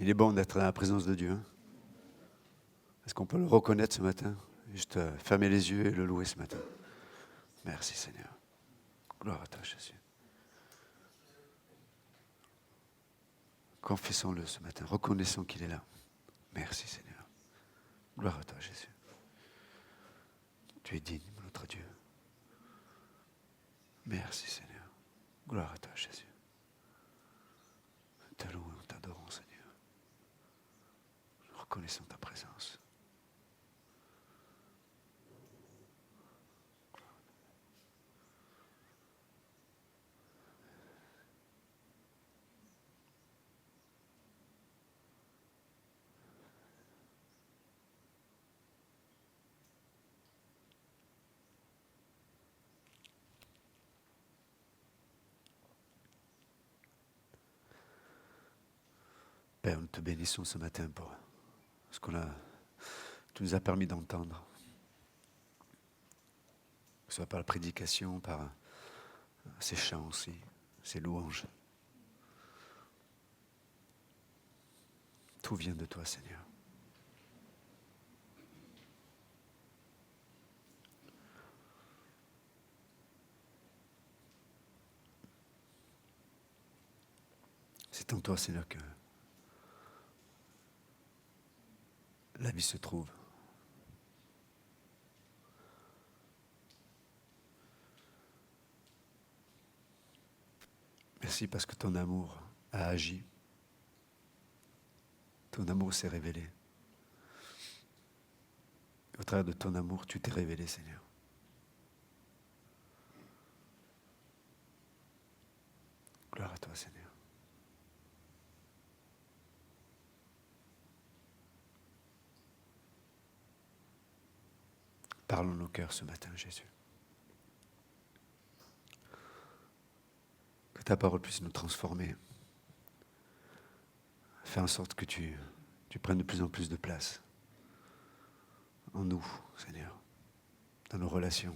Il est bon d'être dans la présence de Dieu. Est-ce qu'on peut le reconnaître ce matin? Juste fermer les yeux et le louer ce matin. Merci Seigneur. Gloire à toi Jésus. Confessons-le ce matin. Reconnaissons qu'il est là. Merci Seigneur. Gloire à toi Jésus. Tu es digne, notre Dieu. Merci Seigneur. Gloire à toi Jésus. Nous te louons, nous t'adorons Seigneur. Reconnaissons ta présence. Père, nous te bénissons ce matin pour ce tu nous as permis d'entendre. Que ce soit par la prédication, par ces chants aussi, ces louanges. Tout vient de toi, Seigneur. C'est en toi, Seigneur, que la vie se trouve. Merci parce que ton amour a agi. Ton amour s'est révélé. Au travers de ton amour, tu t'es révélé, Seigneur. Gloire à toi, Seigneur. Parlons nos cœurs ce matin, Jésus. Que ta parole puisse nous transformer. Fais en sorte que tu prennes de plus en plus de place en nous, Seigneur, dans nos relations,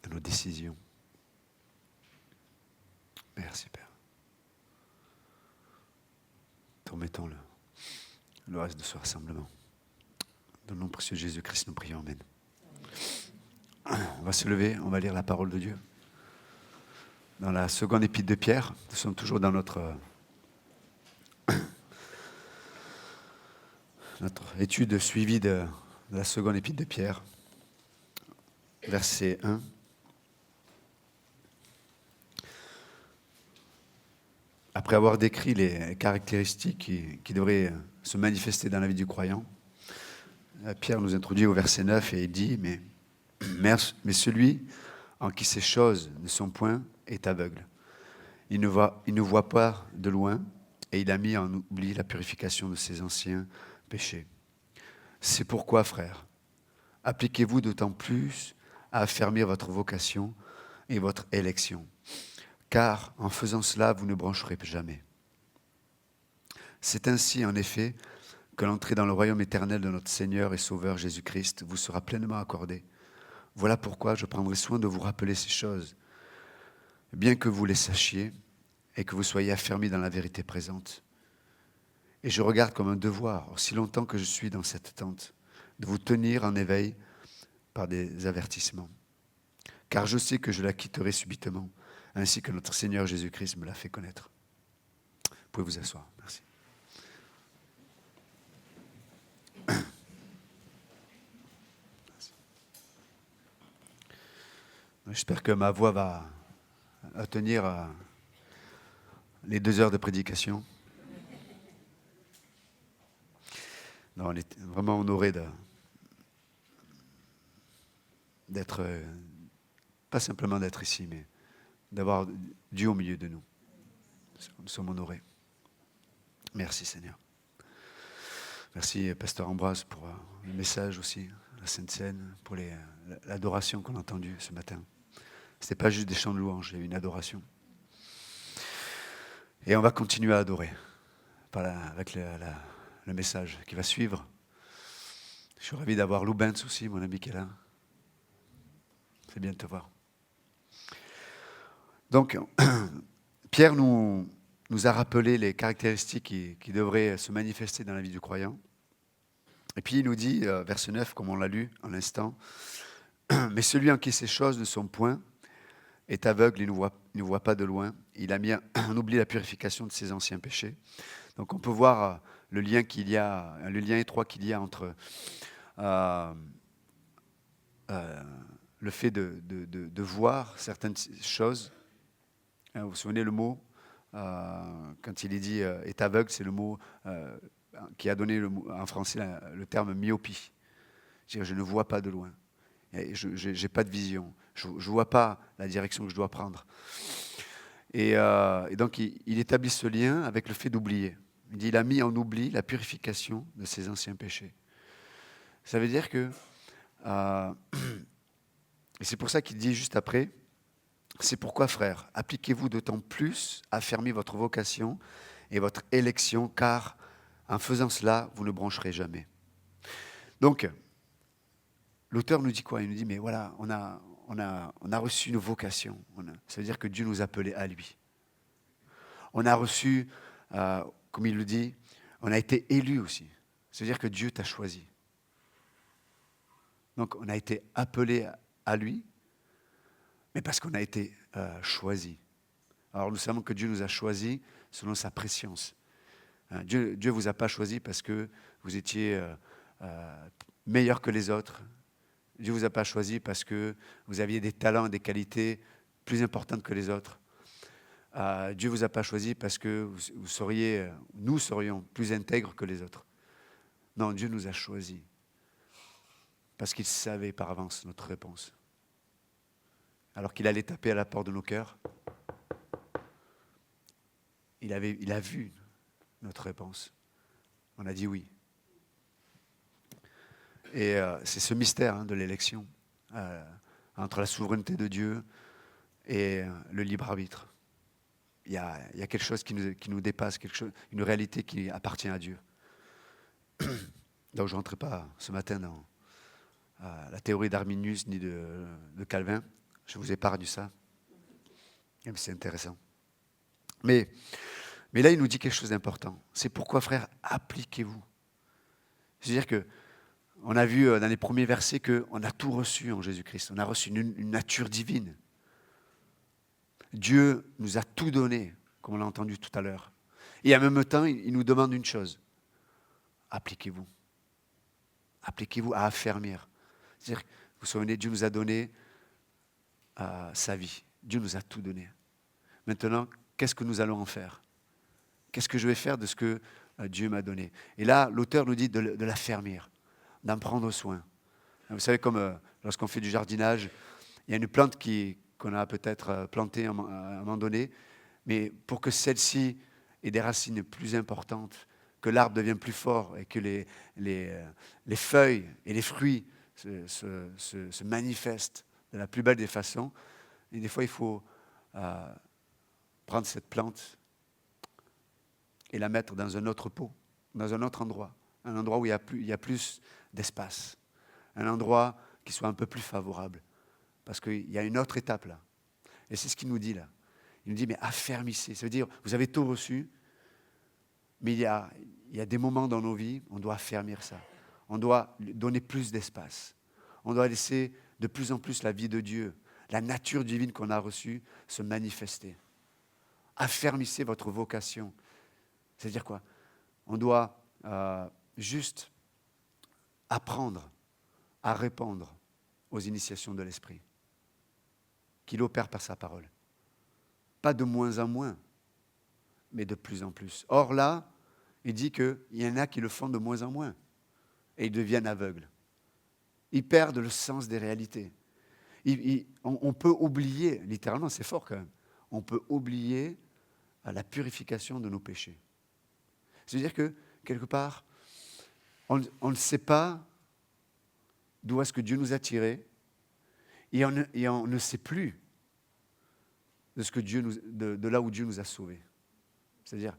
dans nos décisions. Merci, Père. Remettons le reste de ce rassemblement. Dans le nom précieux de Jésus-Christ, nous prions. Amen. On va se lever, on va lire la parole de Dieu. Dans la seconde épître de Pierre, nous sommes toujours dans notre étude suivie de la seconde épître de Pierre, verset 1. Après avoir décrit les caractéristiques qui devraient se manifester dans la vie du croyant, Pierre nous introduit au verset 9 et il dit mais celui en qui ces choses ne sont point est aveugle. Il ne voit pas de loin et il a mis en oubli la purification de ses anciens péchés. C'est pourquoi, frères, appliquez-vous d'autant plus à affermir votre vocation et votre élection, car en faisant cela, vous ne brancherez jamais. C'est ainsi, en effet, que l'entrée dans le royaume éternel de notre Seigneur et Sauveur Jésus-Christ vous sera pleinement accordée. Voilà pourquoi je prendrai soin de vous rappeler ces choses, bien que vous les sachiez et que vous soyez affermis dans la vérité présente. Et je regarde comme un devoir, aussi longtemps que je suis dans cette tente, de vous tenir en éveil par des avertissements. Car je sais que je la quitterai subitement, ainsi que notre Seigneur Jésus-Christ me l'a fait connaître. Vous pouvez vous asseoir. Merci. J'espère que ma voix va tenir les 2 heures de prédication. Non, on est vraiment honoré d'être, pas simplement d'être ici, mais d'avoir Dieu au milieu de nous. Nous sommes honorés. Merci Seigneur. Merci Pasteur Ambroise pour le message aussi, la Sainte Seine, pour l'adoration qu'on a entendue ce matin. Ce n'était pas juste des chants de louange, il y a eu une adoration. Et on va continuer à adorer avec le message qui va suivre. Je suis ravi d'avoir Lou Benz aussi, mon ami qui est là. C'est bien de te voir. Donc, Pierre nous nous a rappelé les caractéristiques qui devraient se manifester dans la vie du croyant. Et puis il nous dit, verset 9, comme on l'a lu à l'instant, « Mais celui en qui ces choses ne sont point est aveugle, il ne voit pas de loin. Il a mis en oubli la purification de ses anciens péchés. » Donc on peut voir le lien étroit qu'il y a entre le fait de voir certaines choses. Vous vous souvenez le mot, quand il est dit est aveugle, c'est le mot qui a donné en français le terme myopie. C'est-à-dire je ne vois pas de loin. Je n'ai pas de vision. Je ne vois pas la direction que je dois prendre. Et donc, il établit ce lien avec le fait d'oublier. Il dit, il a mis en oubli la purification de ses anciens péchés. Ça veut dire que, et c'est pour ça qu'il dit juste après, c'est pourquoi, frères, appliquez-vous d'autant plus à affermir votre vocation et votre élection, car en faisant cela, vous ne brancherez jamais. Donc, l'auteur nous dit quoi? Il nous dit, mais voilà, on a reçu une vocation. Ça veut dire que Dieu nous appelait à lui. On a reçu, comme il le dit, on a été élus aussi. Ça veut dire que Dieu t'a choisi. Donc, on a été appelé à lui, mais parce qu'on a été choisi. Alors, nous savons que Dieu nous a choisis selon sa préscience. Dieu ne vous a pas choisi parce que vous étiez meilleur que les autres. Dieu ne vous a pas choisi parce que vous aviez des talents et des qualités plus importantes que les autres. Dieu ne vous a pas choisi parce que nous serions plus intègres que les autres. Non, Dieu nous a choisis parce qu'il savait par avance notre réponse. Alors qu'il allait taper à la porte de nos cœurs, il a vu notre réponse. On a dit oui. Et c'est ce mystère de l'élection entre la souveraineté de Dieu et le libre arbitre. Il y a quelque chose qui nous dépasse, une réalité qui appartient à Dieu. Donc je ne rentrerai pas ce matin dans la théorie d'Arminius ni de Calvin. Je vous épargne ça. Même si c'est intéressant. Mais là, il nous dit quelque chose d'important. C'est pourquoi, frères, appliquez-vous. C'est-à-dire que on a vu dans les premiers versets qu'on a tout reçu en Jésus-Christ. On a reçu une nature divine. Dieu nous a tout donné, comme on l'a entendu tout à l'heure. Et en même temps, il nous demande une chose. Appliquez-vous. Appliquez-vous à affermir. C'est-à-dire, vous vous souvenez, Dieu nous a donné sa vie. Dieu nous a tout donné. Maintenant, qu'est-ce que nous allons en faire? Qu'est-ce que je vais faire de ce que Dieu m'a donné? Et là, l'auteur nous dit de l'affermir, d'en prendre soin. Vous savez, comme lorsqu'on fait du jardinage, il y a une plante qu'on a peut-être plantée à un moment donné, mais pour que celle-ci ait des racines plus importantes, que l'arbre devienne plus fort et que les feuilles et les fruits se manifestent de la plus belle des façons, et des fois il faut prendre cette plante et la mettre dans un autre pot, dans un autre endroit, un endroit où il y a plus d'espace, un endroit qui soit un peu plus favorable, parce qu'il y a une autre étape là. Et c'est ce qu'il nous dit là. Il nous dit, mais affermissez. Ça veut dire, vous avez tout reçu, mais il y a des moments dans nos vies, on doit affermir ça. On doit donner plus d'espace. On doit laisser de plus en plus la vie de Dieu, la nature divine qu'on a reçue, se manifester. Affermissez votre vocation. C'est-à-dire quoi? On doit juste apprendre à répondre aux initiations de l'Esprit qu'il opère par sa parole. Pas de moins en moins, mais de plus en plus. Or là, il dit qu'il y en a qui le font de moins en moins et ils deviennent aveugles. Ils perdent le sens des réalités. On peut oublier, littéralement c'est fort quand même, on peut oublier la purification de nos péchés. C'est-à-dire que, quelque part, on ne sait pas d'où est-ce que Dieu nous a tirés et on ne sait plus de là où Dieu nous a sauvés. C'est-à-dire,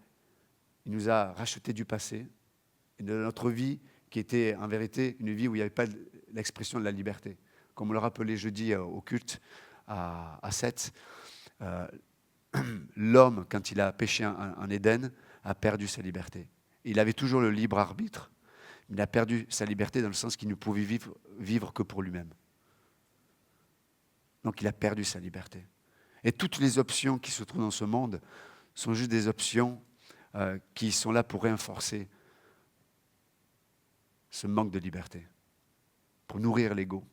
il nous a rachetés du passé et de notre vie qui était en vérité une vie où il n'y avait pas l'expression de la liberté. Comme on le rappelait jeudi au culte à 7, l'homme, quand il a péché en Éden, a perdu sa liberté. Il avait toujours le libre arbitre, mais il a perdu sa liberté dans le sens qu'il ne pouvait vivre que pour lui-même. Donc il a perdu sa liberté. Et toutes les options qui se trouvent dans ce monde sont juste des options qui sont là pour renforcer ce manque de liberté, pour nourrir l'ego.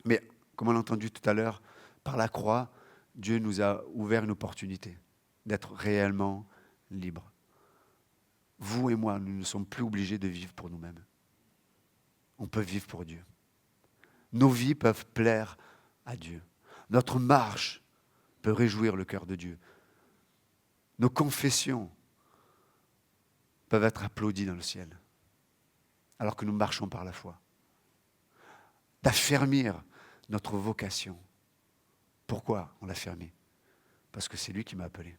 Mais, comme on l'a entendu tout à l'heure, par la croix, Dieu nous a ouvert une opportunité d'être réellement libres. Vous et moi, nous ne sommes plus obligés de vivre pour nous-mêmes. On peut vivre pour Dieu. Nos vies peuvent plaire à Dieu. Notre marche peut réjouir le cœur de Dieu. Nos confessions peuvent être applaudies dans le ciel, alors que nous marchons par la foi. D'affermir notre vocation. Pourquoi on l'affermit? Parce que c'est lui qui m'a appelé.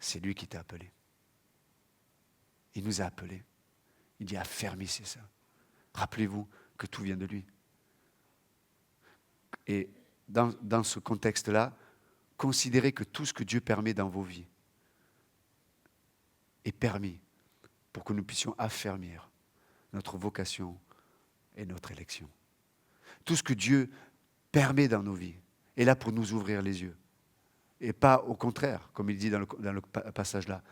C'est lui qui t'a appelé. Il nous a appelés. Il dit affermissez ça. Rappelez-vous que tout vient de lui. Et dans ce contexte-là, considérez que tout ce que Dieu permet dans vos vies est permis pour que nous puissions affermir notre vocation et notre élection. Tout ce que Dieu permet dans nos vies est là pour nous ouvrir les yeux. Et pas au contraire, comme il dit dans le passage là,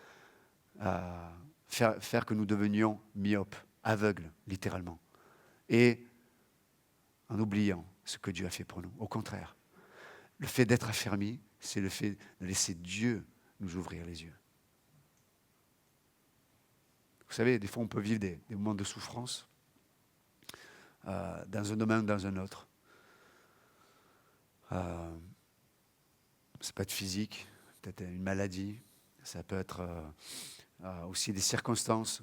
faire que nous devenions myopes, aveugles, littéralement. Et en oubliant ce que Dieu a fait pour nous. Au contraire, le fait d'être affermi, c'est le fait de laisser Dieu nous ouvrir les yeux. Vous savez, des fois on peut vivre des moments de souffrance dans un domaine ou dans un autre. Ça peut être physique, peut-être une maladie, ça peut être aussi des circonstances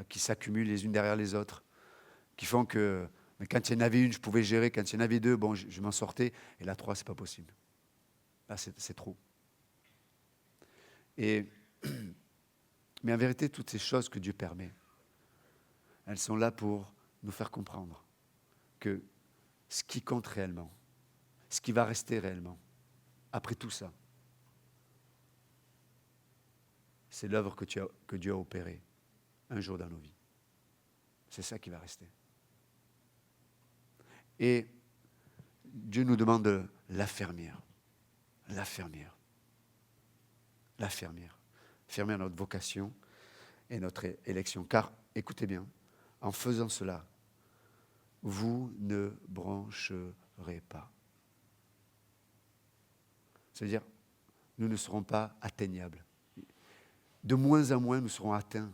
qui s'accumulent les unes derrière les autres, qui font que mais quand il y en avait une, je pouvais gérer, quand il y en avait deux, bon, je m'en sortais, et là, trois, c'est pas possible. Là, c'est trop. Mais en vérité, toutes ces choses que Dieu permet, elles sont là pour nous faire comprendre que ce qui compte réellement, ce qui va rester réellement, après tout ça, c'est l'œuvre que Dieu a opérée un jour dans nos vies. C'est ça qui va rester. Et Dieu nous demande de l'affermir. L'affermir. L'affermir. Fermir notre vocation et notre élection. Car, écoutez bien, en faisant cela, vous ne brancherez pas. C'est-à-dire, nous ne serons pas atteignables. De moins en moins, nous serons atteints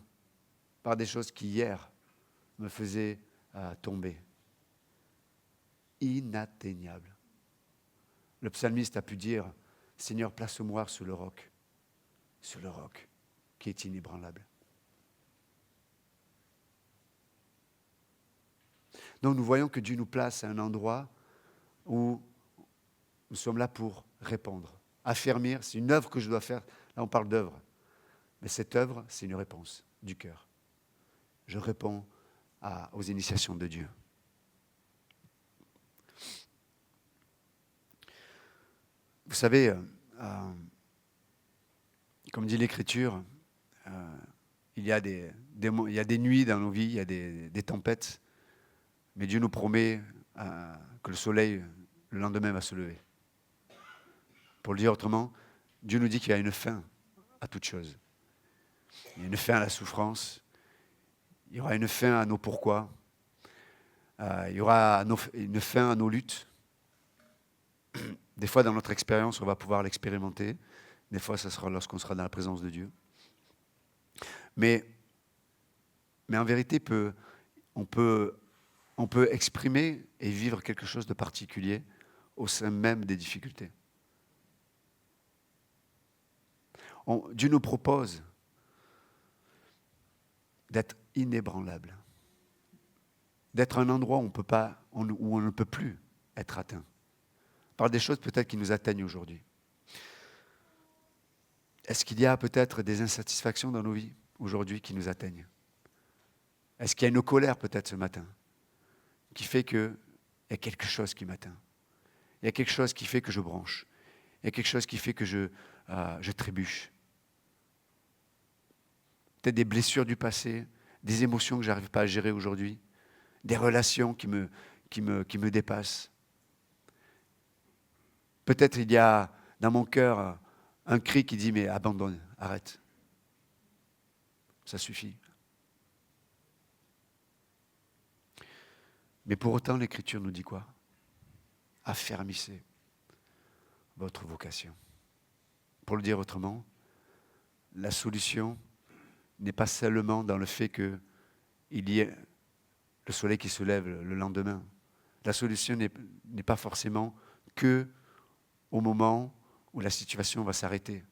par des choses qui, hier, me faisaient tomber. Inatteignable. Le psalmiste a pu dire, Seigneur, place-moi sur le roc qui est inébranlable. Donc nous voyons que Dieu nous place à un endroit où nous sommes là pour répondre. Affermir, c'est une œuvre que je dois faire. Là on parle d'œuvre. Mais cette œuvre, c'est une réponse du cœur. Je réponds aux initiations de Dieu. Vous savez, comme dit l'Écriture, il y a des nuits dans nos vies, il y a des tempêtes, mais Dieu nous promet que le soleil, le lendemain, va se lever. Pour le dire autrement, Dieu nous dit qu'il y a une fin à toute chose. Il y a une fin à la souffrance, il y aura une fin à nos pourquoi, il y aura une fin à nos luttes. Des fois, dans notre expérience, on va pouvoir l'expérimenter. Des fois, ça sera lorsqu'on sera dans la présence de Dieu. Mais en vérité, on peut exprimer et vivre quelque chose de particulier au sein même des difficultés. Dieu nous propose d'être inébranlable, d'être un endroit où on ne peut plus être atteint par des choses peut-être qui nous atteignent aujourd'hui. Est-ce qu'il y a peut-être des insatisfactions dans nos vies aujourd'hui qui nous atteignent? Est-ce qu'il y a une colère peut-être ce matin qui fait qu'il y a quelque chose qui m'atteint? Il y a quelque chose qui fait que je bronche. Il y a quelque chose qui fait que je trébuche. Peut-être des blessures du passé, des émotions que je n'arrive pas à gérer aujourd'hui, des relations qui me dépassent. Peut-être il y a dans mon cœur un cri qui dit mais abandonne, arrête. Ça suffit. Mais pour autant, l'Écriture nous dit quoi? Affermissez votre vocation. Pour le dire autrement, la solution n'est pas seulement dans le fait qu'il y ait le soleil qui se lève le lendemain. La solution n'est pas forcément que au moment où la situation va s'arrêter.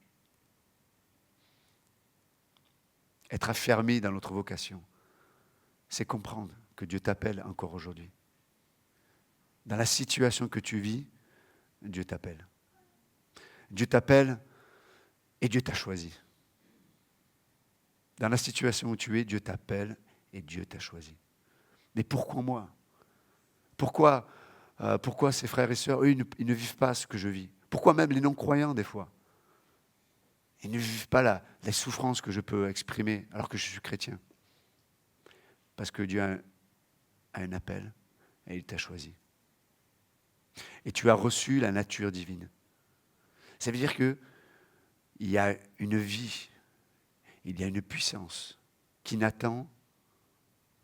Être affermi dans notre vocation, c'est comprendre que Dieu t'appelle encore aujourd'hui. Dans la situation que tu vis, Dieu t'appelle. Dieu t'appelle et Dieu t'a choisi. Dans la situation où tu es, Dieu t'appelle et Dieu t'a choisi. Mais pourquoi moi? Pourquoi ces frères et sœurs, eux, ils ne vivent pas ce que je vis? Pourquoi même les non-croyants, des fois? Ils ne vivent pas les souffrances que je peux exprimer alors que je suis chrétien. Parce que Dieu a un appel et il t'a choisi. Et tu as reçu la nature divine. Ça veut dire qu'il y a une vie, il y a une puissance qui n'attend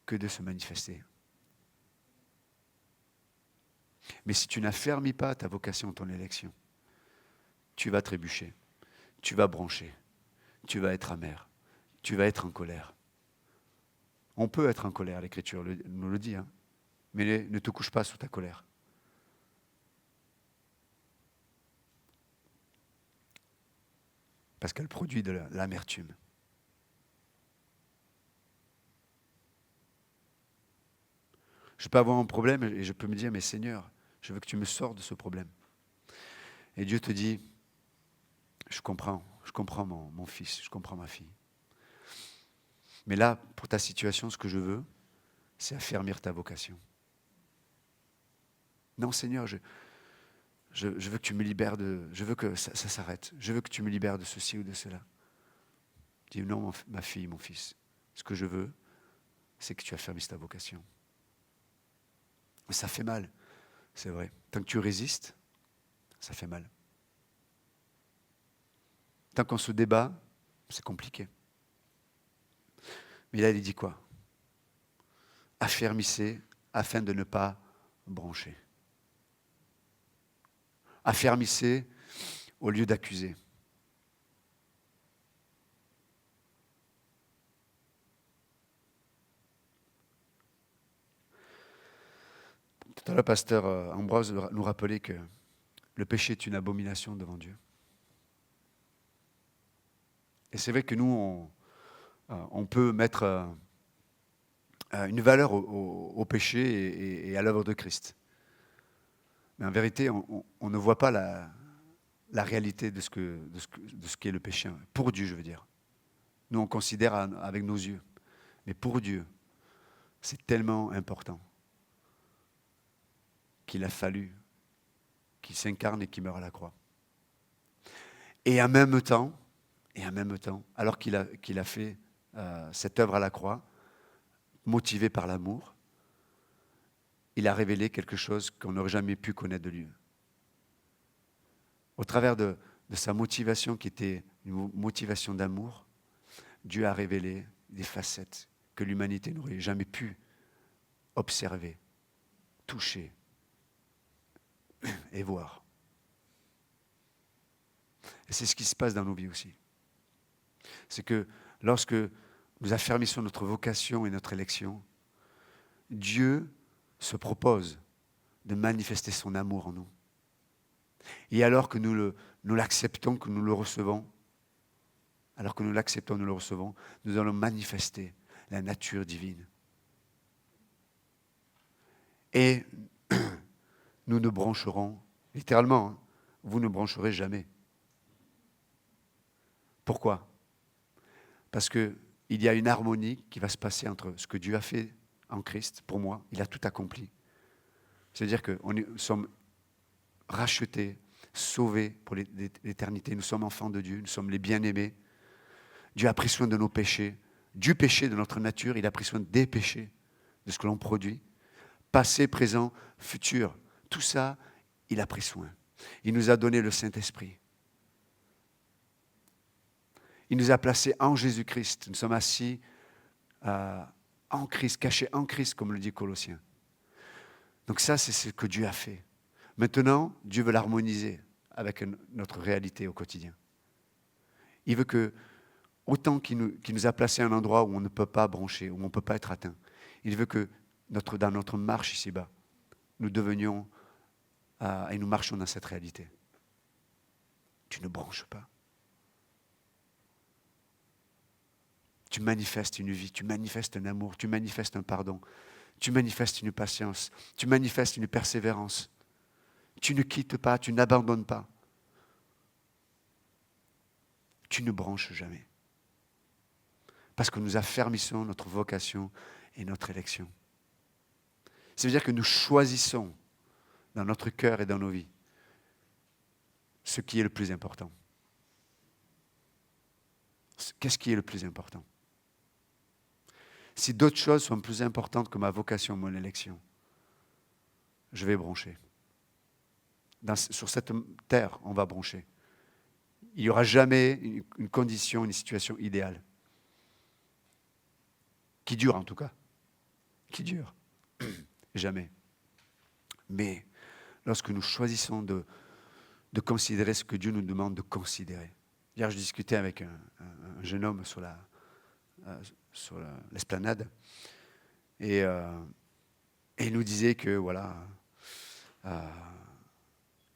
que de se manifester. Mais si tu n'affermis pas ta vocation, ton élection, tu vas trébucher, tu vas broncher, tu vas être amer, tu vas être en colère. On peut être en colère, l'Écriture nous le dit, hein, mais ne te couche pas sous ta colère. Parce qu'elle produit de l'amertume. Je peux avoir un problème et je peux me dire, mais Seigneur, je veux que tu me sors de ce problème. Et Dieu te dit, je comprends mon fils, je comprends ma fille. Mais là, pour ta situation, ce que je veux, c'est affermir ta vocation. Non, Seigneur, je veux que tu me libères je veux que ça s'arrête. Je veux que tu me libères de ceci ou de cela. Dis non, ma fille, mon fils. Ce que je veux, c'est que tu affermisses ta vocation. Mais ça fait mal, c'est vrai. Tant que tu résistes, ça fait mal. Tant qu'on se débat, c'est compliqué. Mais là, il dit quoi? Affermissez afin de ne pas broncher. Affermissez au lieu d'accuser. Tout à l'heure, pasteur Ambroise nous rappelait que le péché est une abomination devant Dieu. Et c'est vrai que nous, on peut mettre une valeur au péché et à l'œuvre de Christ. Mais en vérité, on ne voit pas la réalité de ce qu'est le péché. Pour Dieu, je veux dire. Nous, on considère avec nos yeux. Mais pour Dieu, c'est tellement important qu'il a fallu qu'il s'incarne et qu'il meure à la croix. Et en même temps, alors qu'il a fait cette œuvre à la croix, motivé par l'amour, il a révélé quelque chose qu'on n'aurait jamais pu connaître de lui. Au travers de sa motivation qui était une motivation d'amour, Dieu a révélé des facettes que l'humanité n'aurait jamais pu observer, toucher et voir. Et c'est ce qui se passe dans nos vies aussi. C'est que lorsque nous affermissons notre vocation et notre élection, Dieu se propose de manifester son amour en nous. Et alors que nous l'acceptons, que nous le recevons, nous allons manifester la nature divine. Et nous ne brancherons, littéralement, hein, vous ne brancherez jamais. Pourquoi? Parce qu'il y a une harmonie qui va se passer entre ce que Dieu a fait en Christ, pour moi, il a tout accompli. C'est-à-dire que nous sommes rachetés, sauvés pour l'éternité. Nous sommes enfants de Dieu, nous sommes les bien-aimés. Dieu a pris soin de nos péchés, du péché de notre nature, il a pris soin des péchés, de ce que l'on produit. Passé, présent, futur, tout ça, il a pris soin. Il nous a donné le Saint-Esprit. Il nous a placés en Jésus-Christ. Nous sommes assis en Christ, cachés en Christ, comme le dit Colossiens. Donc ça, c'est ce que Dieu a fait. Maintenant, Dieu veut l'harmoniser avec notre réalité au quotidien. Il veut que, autant qu'il nous a placés à un endroit où on ne peut pas broncher, où on ne peut pas être atteint, il veut que dans notre marche ici-bas, nous devenions et nous marchions dans cette réalité. Tu ne branches pas. Tu manifestes une vie, tu manifestes un amour, tu manifestes un pardon, tu manifestes une patience, tu manifestes une persévérance. Tu ne quittes pas, tu n'abandonnes pas. Tu ne branches jamais. Parce que nous affermissons notre vocation et notre élection. Ça veut dire que nous choisissons dans notre cœur et dans nos vies ce qui est le plus important. Qu'est-ce qui est le plus important? Si d'autres choses sont plus importantes que ma vocation, mon élection, je vais broncher. Sur cette terre, on va broncher. Il n'y aura jamais une condition, une situation idéale. Qui dure en tout cas. Qui dure. Jamais. Mais lorsque nous choisissons de considérer ce que Dieu nous demande de considérer. Hier, je discutais avec un jeune homme sur l'esplanade et il nous disait que voilà,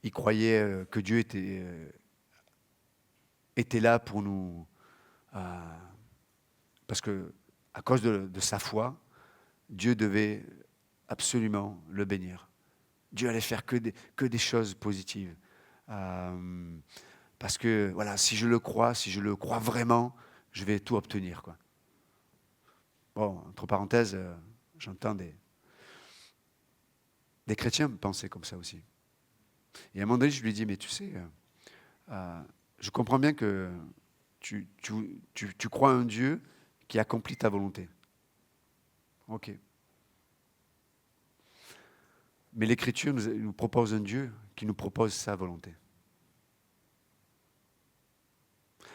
il croyait que Dieu était là pour nous, parce que à cause de sa foi, Dieu devait absolument le bénir. Dieu allait faire que des choses positives. Parce que voilà, si je le crois vraiment, je vais tout obtenir, quoi. Bon, entre parenthèses, j'entends des chrétiens penser comme ça aussi. Et à un moment donné, je lui dis, mais tu sais, je comprends bien que tu crois en un Dieu qui accomplit ta volonté. Ok. Mais l'Écriture nous propose un Dieu qui nous propose sa volonté.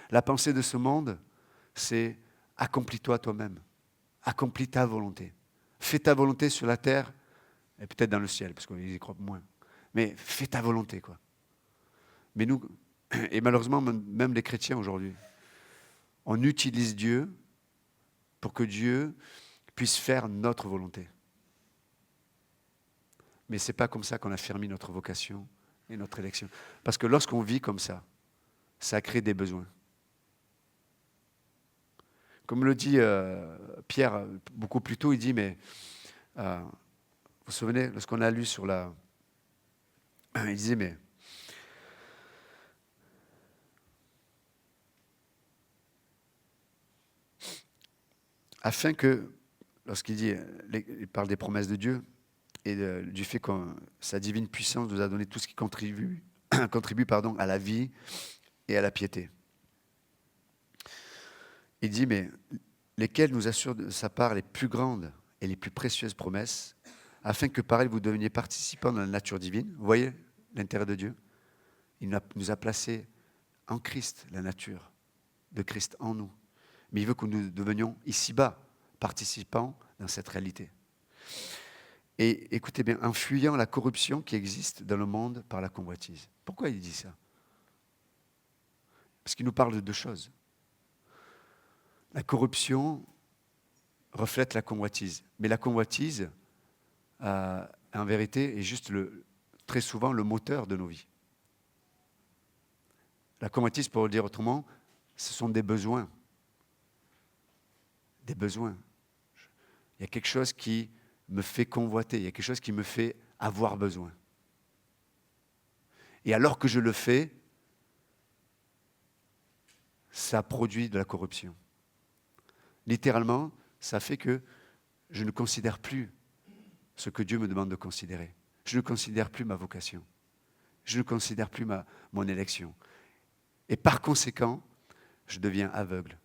La pensée de ce monde, c'est accomplis-toi toi-même. Accomplis ta volonté. Fais ta volonté sur la terre et peut-être dans le ciel, parce qu'ils y croient moins. Mais fais ta volonté, quoi. Mais nous, et malheureusement, même les chrétiens aujourd'hui, on utilise Dieu pour que Dieu puisse faire notre volonté. Mais ce n'est pas comme ça qu'on affermit notre vocation et notre élection. Parce que lorsqu'on vit comme ça crée des besoins. Comme le dit Pierre beaucoup plus tôt, il dit, mais vous vous souvenez, lorsqu'on a lu sur il disait, mais afin que, lorsqu'il dit, il parle des promesses de Dieu et du fait que sa divine puissance nous a donné tout ce qui contribue à la vie et à la piété. Il dit, mais lesquels nous assurent de sa part les plus grandes et les plus précieuses promesses, afin que par elles vous deveniez participants de la nature divine. Vous voyez l'intérêt de Dieu? Il nous a placés en Christ, la nature de Christ en nous. Mais il veut que nous devenions ici-bas participants dans cette réalité. Et écoutez bien, en fuyant la corruption qui existe dans le monde par la convoitise. Pourquoi il dit ça? Parce qu'il nous parle de deux choses. La corruption reflète la convoitise. Mais la convoitise, en vérité, est juste très souvent le moteur de nos vies. La convoitise, pour le dire autrement, ce sont des besoins. Des besoins. Il y a quelque chose qui me fait convoiter, il y a quelque chose qui me fait avoir besoin. Et alors que je le fais, ça produit de la corruption. Littéralement, ça fait que je ne considère plus ce que Dieu me demande de considérer. Je ne considère plus ma vocation. Je ne considère plus mon élection. Et par conséquent, je deviens aveugle.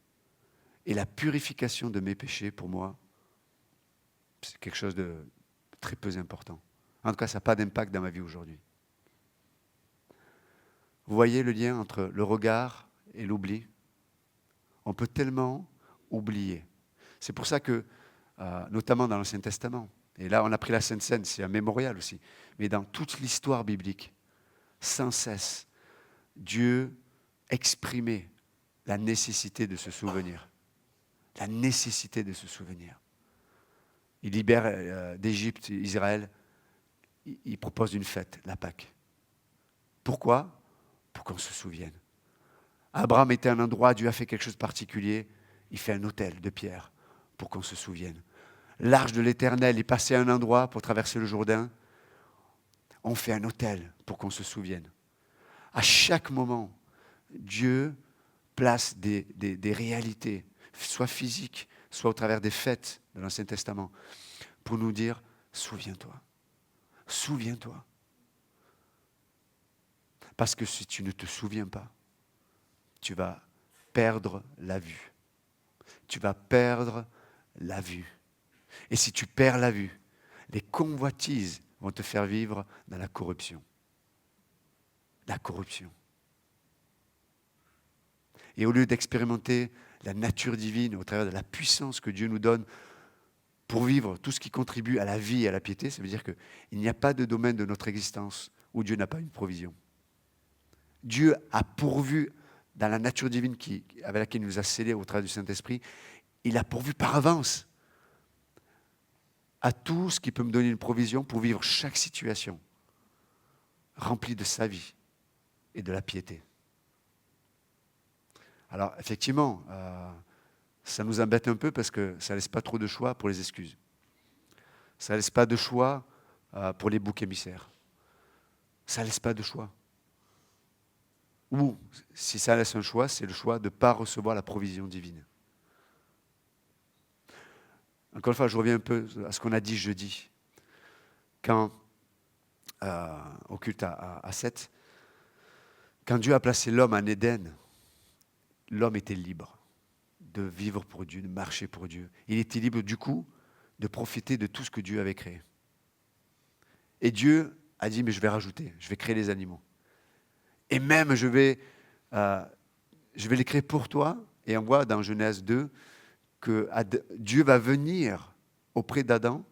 Et la purification de mes péchés, pour moi, c'est quelque chose de très peu important. En tout cas, ça n'a pas d'impact dans ma vie aujourd'hui. Vous voyez le lien entre le regard et l'oubli? On peut tellement oublier. C'est pour ça que, notamment dans l'Ancien Testament, et là on a pris la Sainte Seine, c'est un mémorial aussi, mais dans toute l'histoire biblique, sans cesse, Dieu exprimait la nécessité de se souvenir. La nécessité de se souvenir. Il libère d'Égypte Israël, il propose une fête, la Pâque. Pourquoi? Pour qu'on se souvienne. Abraham était à un endroit, Dieu a fait quelque chose de particulier, il fait un autel de pierre pour qu'on se souvienne. L'arche de l'Éternel est passée à un endroit pour traverser le Jourdain, on fait un autel pour qu'on se souvienne. À chaque moment, Dieu place des réalités, soit physiques, soit au travers des fêtes de l'Ancien Testament, pour nous dire, souviens-toi, souviens-toi. Parce que si tu ne te souviens pas, tu vas perdre la vue. Tu vas perdre la vue. Et si tu perds la vue, les convoitises vont te faire vivre dans la corruption. La corruption. Et au lieu d'expérimenter la nature divine au travers de la puissance que Dieu nous donne pour vivre tout ce qui contribue à la vie et à la piété, ça veut dire qu'il n'y a pas de domaine de notre existence où Dieu n'a pas une provision. Dieu a pourvu dans la nature divine avec laquelle il nous a scellés au travers du Saint-Esprit, il a pourvu par avance à tout ce qui peut me donner une provision pour vivre chaque situation remplie de sa vie et de la piété. Alors, effectivement, ça nous embête un peu parce que ça ne laisse pas trop de choix pour les excuses. Ça ne laisse pas de choix pour les boucs émissaires. Ça ne laisse pas de choix. Ou, si ça laisse un choix, c'est le choix de ne pas recevoir la provision divine. Encore une fois, je reviens un peu à ce qu'on a dit jeudi. Quand, au culte à Seth, quand Dieu a placé l'homme en Éden, l'homme était libre de vivre pour Dieu, de marcher pour Dieu. Il était libre du coup de profiter de tout ce que Dieu avait créé. Et Dieu a dit, mais je vais rajouter, je vais créer les animaux. Et même je vais les créer pour toi. Et on voit dans Genèse 2 que Dieu va venir auprès d'Adam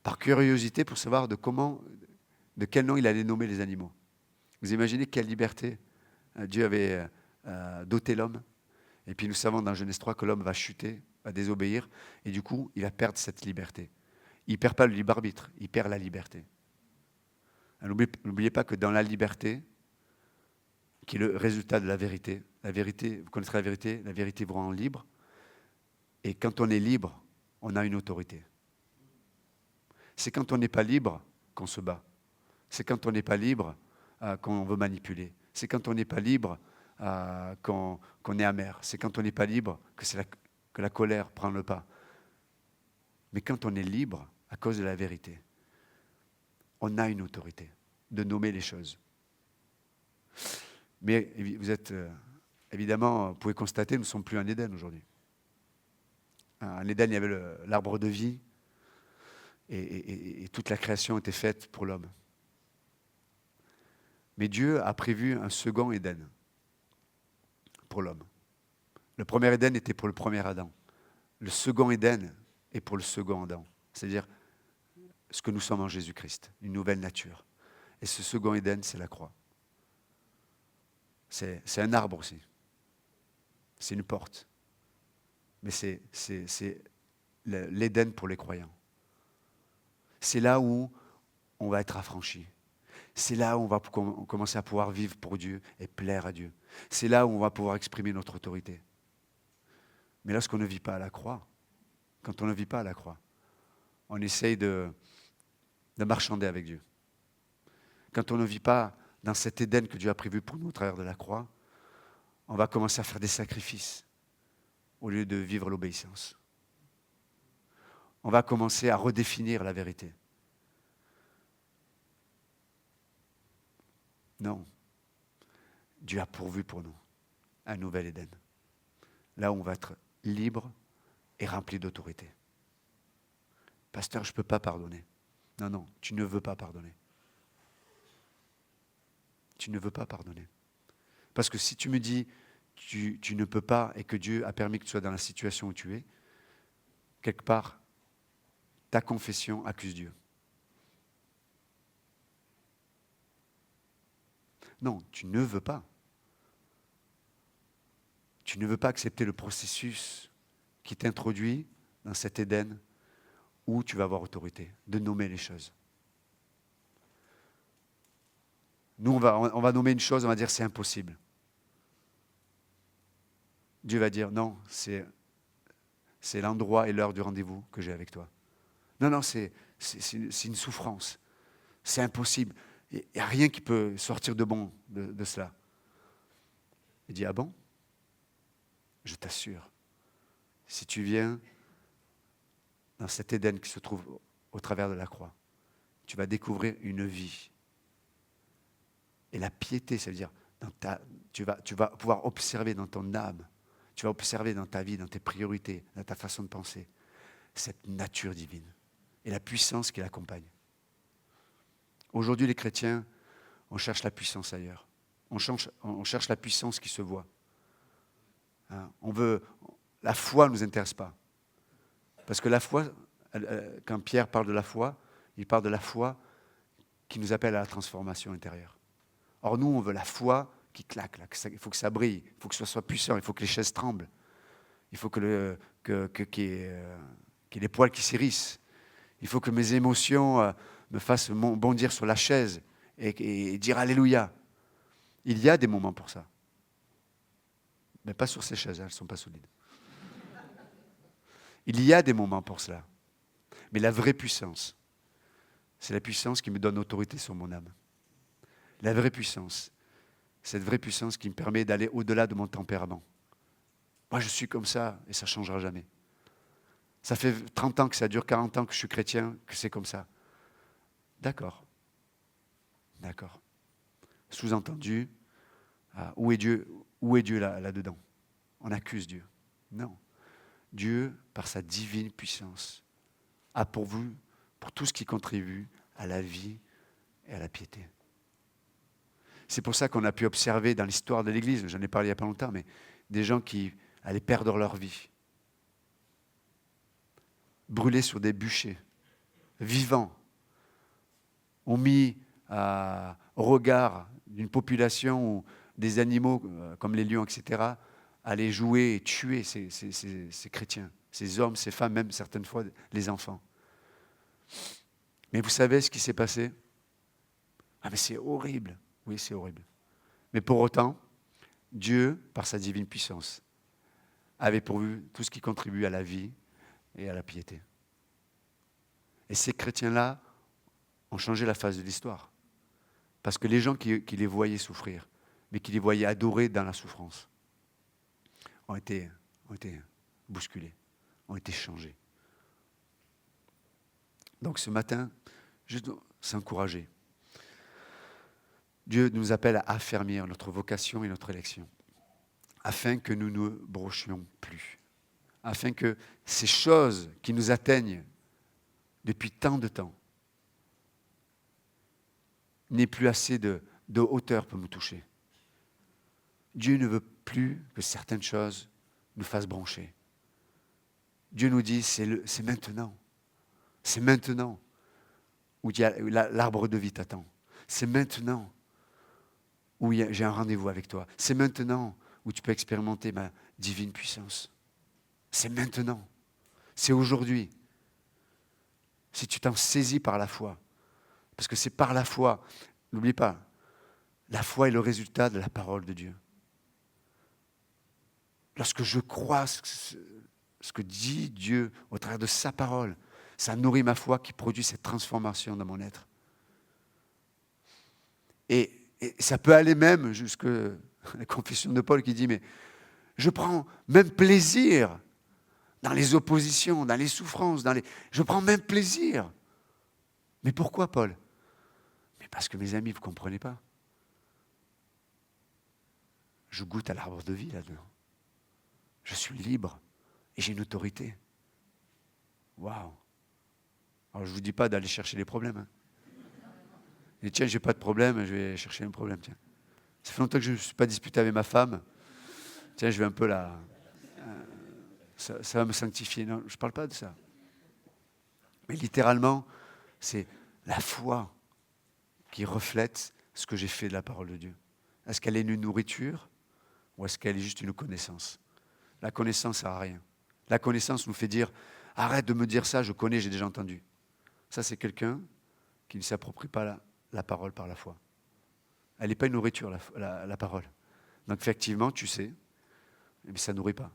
par curiosité pour savoir de quel nom il allait nommer les animaux. Vous imaginez quelle liberté Dieu avait doté l'homme. Et puis nous savons dans Genèse 3 que l'homme va chuter, va désobéir, et du coup, il va perdre cette liberté. Il ne perd pas le libre arbitre, il perd la liberté. N'oubliez pas que dans la liberté, qui est le résultat de la vérité, vous connaîtrez la vérité vous rend libre, et quand on est libre, on a une autorité. C'est quand on n'est pas libre qu'on se bat. C'est quand on n'est pas libre qu'on veut manipuler. C'est quand on n'est pas libre qu'on est amer. C'est quand on n'est pas libre que la colère prend le pas. Mais quand on est libre, à cause de la vérité, on a une autorité de nommer les choses. Mais vous êtes, évidemment, vous pouvez constater, nous ne sommes plus en Éden aujourd'hui. En Éden, il y avait l'arbre de vie et toute la création était faite pour l'homme. Mais Dieu a prévu un second Éden pour l'homme. Le premier Éden était pour le premier Adam. Le second Éden est pour le second Adam. C'est-à-dire ce que nous sommes en Jésus-Christ, une nouvelle nature. Et ce second Éden, c'est la croix. C'est un arbre aussi. C'est une porte. Mais c'est l'Éden pour les croyants. C'est là où on va être affranchi. C'est là où on va commencer à pouvoir vivre pour Dieu et plaire à Dieu. C'est là où on va pouvoir exprimer notre autorité. Mais lorsqu'on ne vit pas à la croix, quand on ne vit pas à la croix, on essaye de marchander avec Dieu. Quand on ne vit pas dans cet Éden que Dieu a prévu pour nous au travers de la croix, on va commencer à faire des sacrifices au lieu de vivre l'obéissance. On va commencer à redéfinir la vérité. Non. Dieu a pourvu pour nous un nouvel Éden. Là où on va être libre et rempli d'autorité. Pasteur, je ne peux pas pardonner. Non, non, tu ne veux pas pardonner. Tu ne veux pas pardonner. Parce que si tu me dis tu ne peux pas et que Dieu a permis que tu sois dans la situation où tu es, quelque part, ta confession accuse Dieu. Non, tu ne veux pas. Tu ne veux pas accepter le processus qui t'introduit dans cet Éden où tu vas avoir autorité, de nommer les choses. Nous, on va nommer une chose, on va dire c'est impossible. Dieu va dire non, c'est l'endroit et l'heure du rendez-vous que j'ai avec toi. Non, non, c'est une souffrance. C'est impossible. Il n'y a rien qui peut sortir de bon de cela. Il dit, ah bon? Je t'assure, si tu viens dans cet Éden qui se trouve au travers de la croix, tu vas découvrir une vie. Et la piété, ça veut dire, tu vas pouvoir observer dans ton âme, tu vas observer dans ta vie, dans tes priorités, dans ta façon de penser, cette nature divine et la puissance qui l'accompagne. Aujourd'hui, les chrétiens, on cherche la puissance ailleurs. On cherche la puissance qui se voit. Hein, la foi ne nous intéresse pas. Parce que la foi, quand Pierre parle de la foi, il parle de la foi qui nous appelle à la transformation intérieure. Or, nous, on veut la foi qui claque. Là, il faut que ça brille, il faut que ça soit puissant, il faut que les chaises tremblent. Il faut qu'il y ait les poils qui s'hérissent. Il faut que mes émotions me fassent bondir sur la chaise et dire Alléluia. Il y a des moments pour ça. Mais pas sur ces chaises, elles ne sont pas solides. Il y a des moments pour cela. Mais la vraie puissance, c'est la puissance qui me donne autorité sur mon âme. La vraie puissance, cette vraie puissance qui me permet d'aller au-delà de mon tempérament. Moi, je suis comme ça et ça ne changera jamais. Ça fait 30 ans que ça dure, 40 ans que je suis chrétien, que c'est comme ça. D'accord. D'accord. Sous-entendu, où est Dieu là-dedans? On accuse Dieu. Non. Dieu, par sa divine puissance, a pourvu pour tout ce qui contribue à la vie et à la piété. C'est pour ça qu'on a pu observer dans l'histoire de l'Église, j'en ai parlé il n'y a pas longtemps, mais des gens qui allaient perdre leur vie, brûlés sur des bûchers, vivants, ont mis au regard d'une population où des animaux comme les lions, etc., allaient jouer et tuer ces chrétiens, ces hommes, ces femmes, même certaines fois les enfants. Mais vous savez ce qui s'est passé? Ah mais c'est horrible. Oui, c'est horrible. Mais pour autant, Dieu, par sa divine puissance, avait pourvu tout ce qui contribue à la vie et à la piété. Et ces chrétiens-là ont changé la face de l'histoire. Parce que les gens qui les voyaient souffrir, mais qui les voyaient adorer dans la souffrance, ont été bousculés, ont été changés. Donc ce matin, juste s'encourager. Dieu nous appelle à affermir notre vocation et notre élection, afin que nous ne brochions plus, afin que ces choses qui nous atteignent depuis tant de temps n'aient plus assez de hauteur pour nous toucher. Dieu ne veut plus que certaines choses nous fassent broncher. Dieu nous dit, c'est maintenant. C'est maintenant où l'arbre de vie t'attend. C'est maintenant où j'ai un rendez-vous avec toi. C'est maintenant où tu peux expérimenter ma divine puissance. C'est maintenant. C'est aujourd'hui. Si tu t'en saisis par la foi. Parce que c'est par la foi. N'oublie pas, la foi est le résultat de la parole de Dieu. Lorsque je crois ce que dit Dieu au travers de sa parole, ça nourrit ma foi qui produit cette transformation dans mon être. Et ça peut aller même jusqu'à la confession de Paul qui dit, mais je prends même plaisir dans les oppositions, dans les souffrances, je prends même plaisir. Mais pourquoi, Paul? Mais parce que mes amis, vous ne comprenez pas. je goûte à l'arbre de vie là-dedans. Je suis libre et j'ai une autorité. Waouh! Alors je ne vous dis pas d'aller chercher les problèmes. Hein. Et tiens, j'ai pas de problème, je vais chercher un problème. Tiens. Ça fait longtemps que je ne suis pas disputé avec ma femme. Tiens, je vais un peu la... ça va me sanctifier. Non, je ne parle pas de ça. Mais littéralement, c'est la foi qui reflète ce que j'ai fait de la parole de Dieu. Est-ce qu'elle est une nourriture ou est-ce qu'elle est juste une connaissance? La connaissance ne sert à rien. La connaissance nous fait dire « Arrête de me dire ça, je connais, j'ai déjà entendu ». Ça, c'est quelqu'un qui ne s'approprie pas la parole par la foi. Elle n'est pas une nourriture, la parole. Donc effectivement, tu sais, mais ça ne nourrit pas.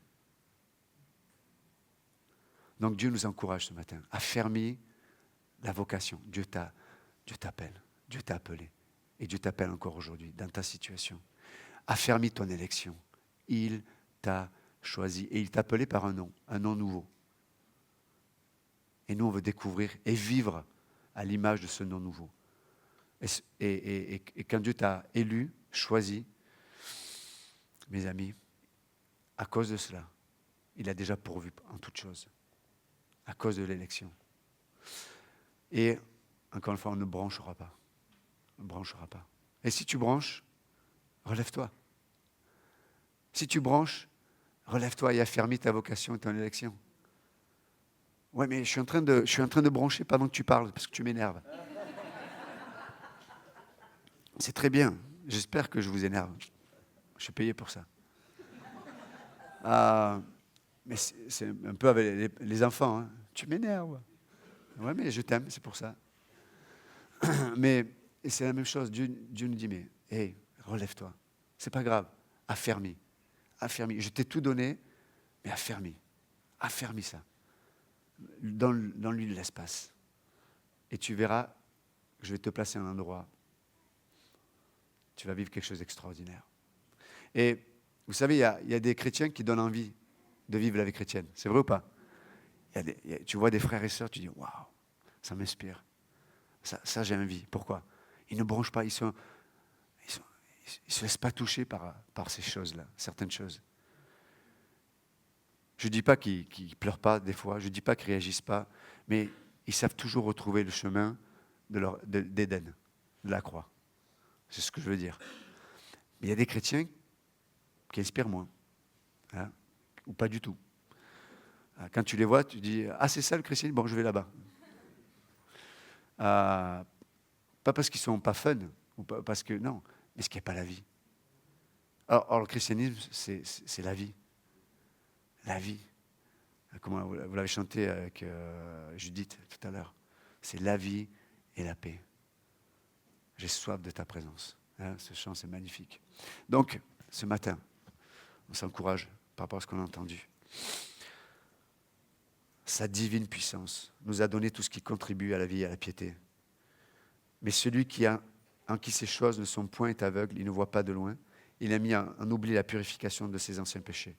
Donc Dieu nous encourage ce matin. Affermis la vocation. Dieu t'appelle, Dieu t'a appelé. Et Dieu t'appelle encore aujourd'hui dans ta situation. Affermis ton élection. Il t'a choisi. Et il t'a appelé par un nom nouveau. Et nous, on veut découvrir et vivre à l'image de ce nom nouveau. Et quand Dieu t'a élu, choisi, mes amis, à cause de cela, il a déjà pourvu en toutes choses. À cause de l'élection. Et, encore une fois, on ne branchera pas. On ne branchera pas. Et si tu branches, relève-toi. Si tu branches, relève-toi et affermis ta vocation et ton élection. Ouais, mais je suis en train de brancher pendant que tu parles, parce que tu m'énerves. C'est très bien. J'espère que je vous énerve. Je suis payé pour ça. Mais c'est un peu avec les enfants. Hein. Tu m'énerves. Ouais, mais je t'aime, c'est pour ça. Mais c'est la même chose. Dieu nous dit, mais hey, relève-toi. C'est pas grave. Affermis. Affermis. Je t'ai tout donné, mais affermis. Affermis ça. Donne-lui de l'espace. Et tu verras que je vais te placer à un endroit. Tu vas vivre quelque chose d'extraordinaire. Et vous savez, il y a des chrétiens qui donnent envie de vivre la vie chrétienne. C'est vrai ou pas? Tu vois des frères et sœurs, tu dis, waouh, ça m'inspire. Ça, j'ai envie. Pourquoi? Ils ne branchent pas, ils se laissent pas toucher par ces choses-là, certaines choses. Je ne dis pas qu'ils ne pleurent pas des fois, je ne dis pas qu'ils ne réagissent pas, mais ils savent toujours retrouver le chemin d'Éden, de la croix. C'est ce que je veux dire. Mais il y a des chrétiens qui inspirent moins, hein, ou pas du tout. Quand tu les vois, tu dis « Ah, c'est ça le chrétien, bon, je vais là-bas. » Pas parce qu'ils ne sont pas fun, ou pas, parce que non, mais parce qu'il n'y a pas la vie. Or le christianisme, c'est la vie. La vie. Comment vous l'avez chanté avec Judith tout à l'heure. C'est la vie et la paix. J'ai soif de ta présence. Hein, ce chant, c'est magnifique. Donc, ce matin, on s'encourage par rapport à ce qu'on a entendu. Sa divine puissance nous a donné tout ce qui contribue à la vie et à la piété. Mais celui en qui ces choses ne sont point aveugle, il ne voit pas de loin, il a mis en oubli la purification de ses anciens péchés.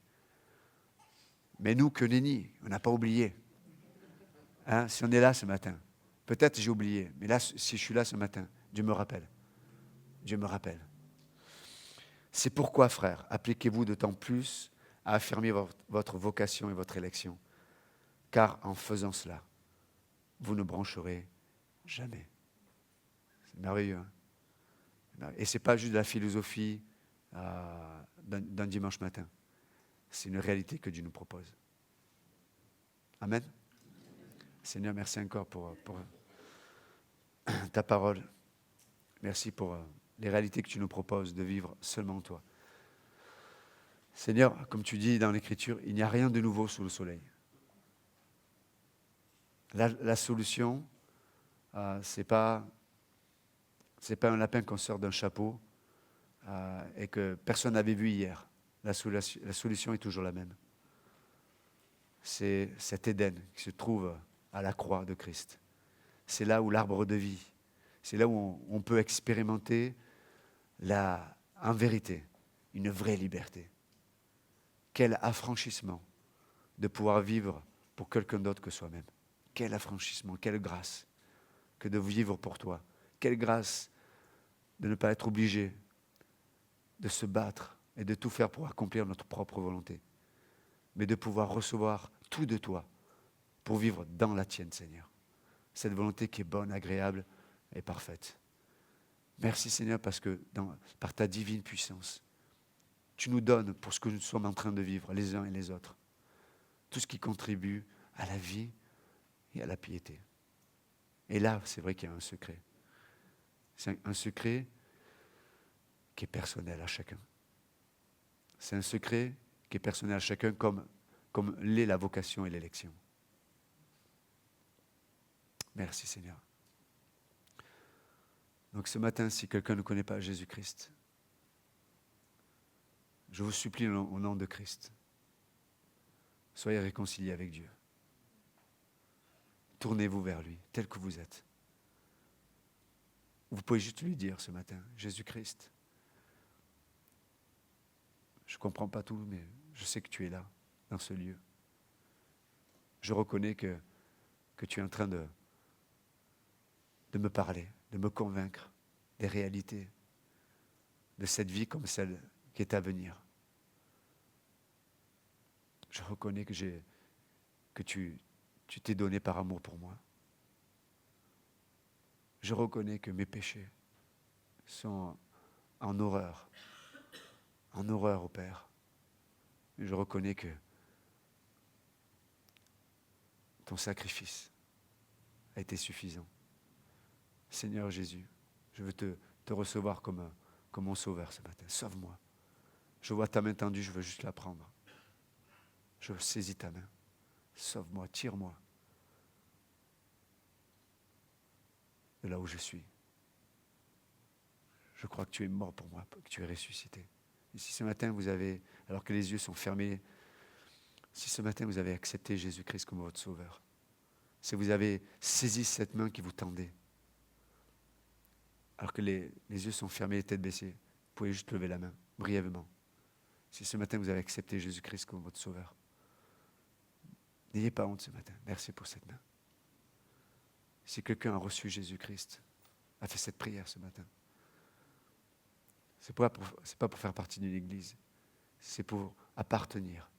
Mais nous, que nenni, on n'a pas oublié. Hein, si on est là ce matin, peut-être j'ai oublié, mais là, si je suis là ce matin, Dieu me rappelle. Dieu me rappelle. C'est pourquoi, frères, appliquez-vous d'autant plus à affirmer votre vocation et votre élection. Car en faisant cela, vous ne brancherez jamais. C'est merveilleux. Hein? Et ce n'est pas juste de la philosophie d'un dimanche matin. C'est une réalité que Dieu nous propose. Amen. Seigneur, merci encore pour ta parole. Merci pour les réalités que tu nous proposes de vivre seulement toi. Seigneur, comme tu dis dans l'Écriture, il n'y a rien de nouveau sous le soleil. La solution, c'est pas un lapin qu'on sort d'un chapeau et que personne n'avait vu hier. La solution est toujours la même. C'est cet Éden qui se trouve à la croix de Christ. C'est là où l'arbre de vie, c'est là où on peut expérimenter en vérité une vraie liberté. Quel affranchissement de pouvoir vivre pour quelqu'un d'autre que soi-même. Quel affranchissement, quelle grâce que de vivre pour toi. Quelle grâce de ne pas être obligé de se battre et de tout faire pour accomplir notre propre volonté, mais de pouvoir recevoir tout de toi pour vivre dans la tienne, Seigneur. Cette volonté qui est bonne, agréable et parfaite. Merci, Seigneur, parce que par ta divine puissance, tu nous donnes pour ce que nous sommes en train de vivre, les uns et les autres, tout ce qui contribue à la vie et à la piété. Et là, c'est vrai qu'il y a un secret. C'est un secret qui est personnel à chacun. C'est un secret qui est personnel à chacun comme l'est la vocation et l'élection. Merci Seigneur. Donc ce matin, si quelqu'un ne connaît pas Jésus-Christ, je vous supplie au nom de Christ, soyez réconciliés avec Dieu. Tournez-vous vers lui, tel que vous êtes. Vous pouvez juste lui dire ce matin, Jésus-Christ, je ne comprends pas tout, mais je sais que tu es là, dans ce lieu. Je reconnais que tu es en train de me parler, de me convaincre des réalités de cette vie comme celle qui est à venir. Je reconnais que tu t'es donné par amour pour moi. Je reconnais que mes péchés sont en horreur au Père. Je reconnais que ton sacrifice a été suffisant. Seigneur Jésus, je veux te recevoir comme mon sauveur ce matin. Sauve-moi. Je vois ta main tendue, je veux juste la prendre. Je saisis ta main. Sauve-moi, tire-moi de là où je suis. Je crois que tu es mort pour moi, que tu es ressuscité. Et si ce matin vous avez, alors que les yeux sont fermés, si ce matin vous avez accepté Jésus-Christ comme votre sauveur, si vous avez saisi cette main qui vous tendait, alors que les yeux sont fermés, les têtes baissées, vous pouvez juste lever la main, brièvement. Si ce matin vous avez accepté Jésus-Christ comme votre sauveur, n'ayez pas honte ce matin. Merci pour cette main. Si quelqu'un a reçu Jésus-Christ, a fait cette prière ce matin, c'est pas pour faire partie d'une église, c'est pour appartenir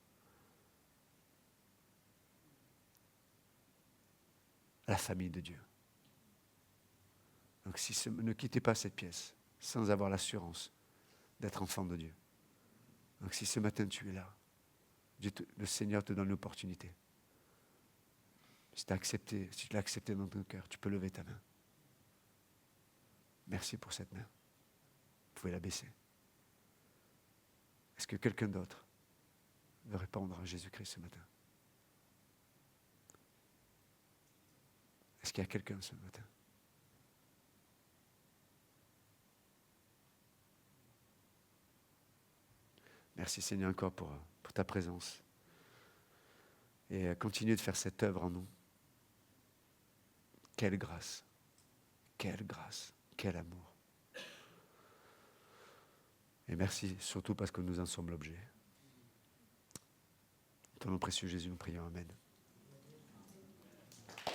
à la famille de Dieu. Donc ne quittez pas cette pièce sans avoir l'assurance d'être enfant de Dieu. Donc si ce matin tu es là, le Seigneur te donne l'opportunité. Si tu l'as accepté dans ton cœur, tu peux lever ta main. Merci pour cette main. Vous pouvez la baisser. Est-ce que quelqu'un d'autre veut répondre à Jésus-Christ ce matin? Est-ce qu'il y a quelqu'un ce matin? Merci Seigneur encore pour ta présence. Et continue de faire cette œuvre en nous. Quelle grâce, quel amour. Et merci surtout parce que nous en sommes l'objet. Dans ton nom précieux Jésus, nous prions. Amen.